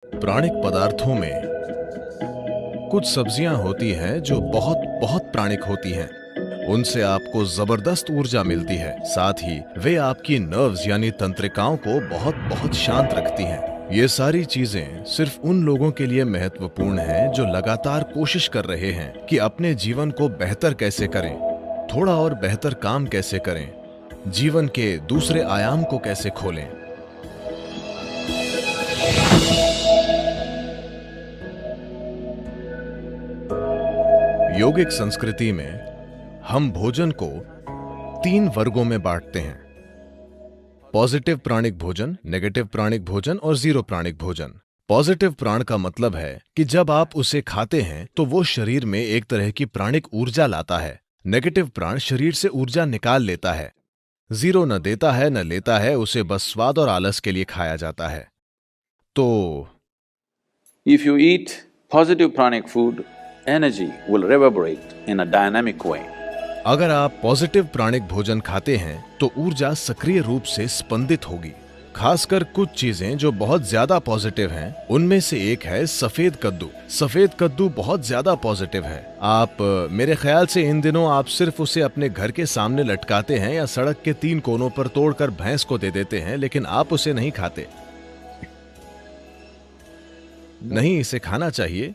प्राणिक पदार्थों में कुछ सब्जियां होती हैं जो बहुत बहुत प्राणिक होती हैं। उनसे आपको जबरदस्त ऊर्जा मिलती है, साथ ही वे आपकी नर्व्स यानी तंत्रिकाओं को बहुत बहुत शांत रखती हैं। ये सारी चीजें सिर्फ उन लोगों के लिए महत्वपूर्ण हैं जो लगातार कोशिश कर रहे हैं कि अपने जीवन को बेहतर कैसे करें, थोड़ा और बेहतर काम कैसे करें, जीवन के दूसरे आयाम को कैसे खोलें। योगिक संस्कृति में हम भोजन को 3 वर्गों में बांटते हैं: पॉजिटिव प्राणिक भोजन, नेगेटिव प्राणिक भोजन और जीरो प्राणिक भोजन। पॉजिटिव प्राण का मतलब है कि जब आप उसे खाते हैं तो वो शरीर में एक तरह की प्राणिक ऊर्जा लाता है। नेगेटिव प्राण शरीर से ऊर्जा निकाल लेता है। जीरो न देता है न लेता है, उसे बस स्वाद और आलस के लिए खाया जाता है। तो If you eat positive pranic food, energy will reverberate in a dynamic way. अगर आप पॉजिटिव प्राणिक भोजन खाते हैं तो ऊर्जा सक्रिय रूप से स्पंदित होगी। खासकर कुछ चीजें जो बहुत ज्यादा पॉजिटिव हैं, उनमें से एक है सफेद कद्दू। सफेद कद्दू बहुत ज्यादा पॉजिटिव है। मेरे ख्याल से इन दिनों आप सिर्फ उसे अपने घर के सामने लटकाते हैं या सड़क के 3 कोनों पर तोड़कर भैंस को दे देते हैं, लेकिन आप उसे नहीं खाते। नहीं, इसे खाना चाहिए,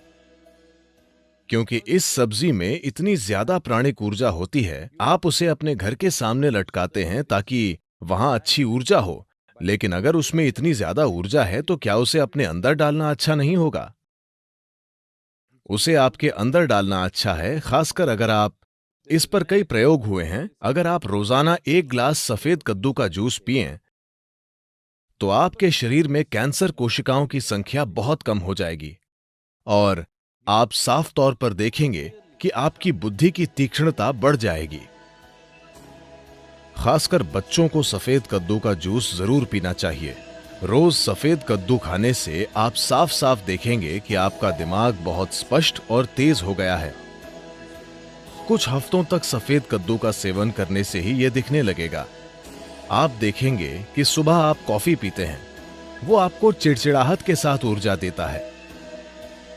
क्योंकि इस सब्जी में इतनी ज्यादा प्राणिक ऊर्जा होती है। आप उसे अपने घर के सामने लटकाते हैं ताकि वहां अच्छी ऊर्जा हो, लेकिन अगर उसमें इतनी ज्यादा ऊर्जा है तो क्या उसे अपने अंदर डालना अच्छा नहीं होगा? उसे आपके अंदर डालना अच्छा है, खासकर अगर आप इस पर कई प्रयोग हुए हैं। अगर आप रोजाना 1 गिलास सफेद कद्दू का जूस पिएं तो आपके शरीर में कैंसर कोशिकाओं की संख्या बहुत कम हो जाएगी और आप साफ तौर पर देखेंगे कि आपकी बुद्धि की तीक्ष्णता बढ़ जाएगी। खासकर बच्चों को सफेद कद्दू का जूस जरूर पीना चाहिए। रोज सफेद कद्दू खाने से आप साफ साफ देखेंगे कि आपका दिमाग बहुत स्पष्ट और तेज हो गया है। कुछ हफ्तों तक सफेद कद्दू का सेवन करने से ही यह दिखने लगेगा। आप देखेंगे कि सुबह आप कॉफी पीते हैं, वो आपको चिड़चिड़ाहट के साथ ऊर्जा देता है।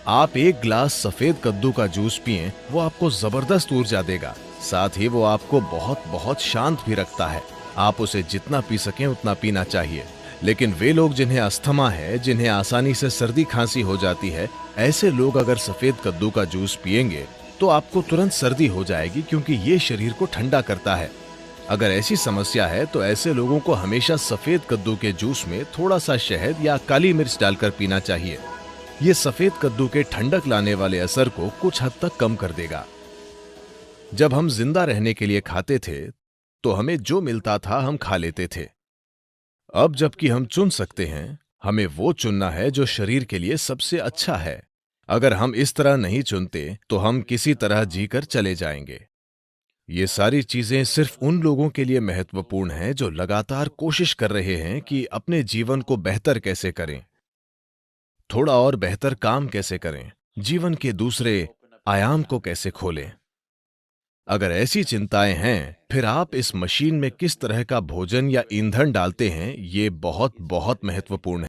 आप 1 गिलास सफेद कद्दू का जूस पिएं, वो आपको जबरदस्त ऊर्जा देगा। साथ ही वो आपको बहुत बहुत शांत भी रखता है। आप उसे जितना पी सकें उतना पीना चाहिए। लेकिन वे लोग जिन्हें अस्थमा है, जिन्हें आसानी से सर्दी खांसी हो जाती है, ऐसे लोग अगर सफेद कद्दू का जूस पिएंगे तो आपको तुरंत सर्दी हो जाएगी, क्योंकि ये शरीर को ठंडा करता है। अगर ऐसी समस्या है तो ऐसे लोगों को हमेशा सफेद कद्दू के जूस में थोड़ा सा शहद या काली मिर्च डालकर पीना चाहिए। ये सफेद कद्दू के ठंडक लाने वाले असर को कुछ हद तक कम कर देगा। जब हम जिंदा रहने के लिए खाते थे तो हमें जो मिलता था हम खा लेते थे। अब जबकि हम चुन सकते हैं, हमें वो चुनना है जो शरीर के लिए सबसे अच्छा है। अगर हम इस तरह नहीं चुनते तो हम किसी तरह जीकर चले जाएंगे। ये सारी चीजें सिर्फ उन लोगों के लिए महत्वपूर्ण हैं जो लगातार कोशिश कर रहे हैं कि अपने जीवन को बेहतर कैसे करें, थोड़ा और बेहतर काम कैसे करें, जीवन के दूसरे आयाम को कैसे खोलें। अगर ऐसी चिंताएं हैं, फिर आप इस मशीन में किस तरह का भोजन या ईंधन डालते हैं, ये बहुत बहुत महत्वपूर्ण है।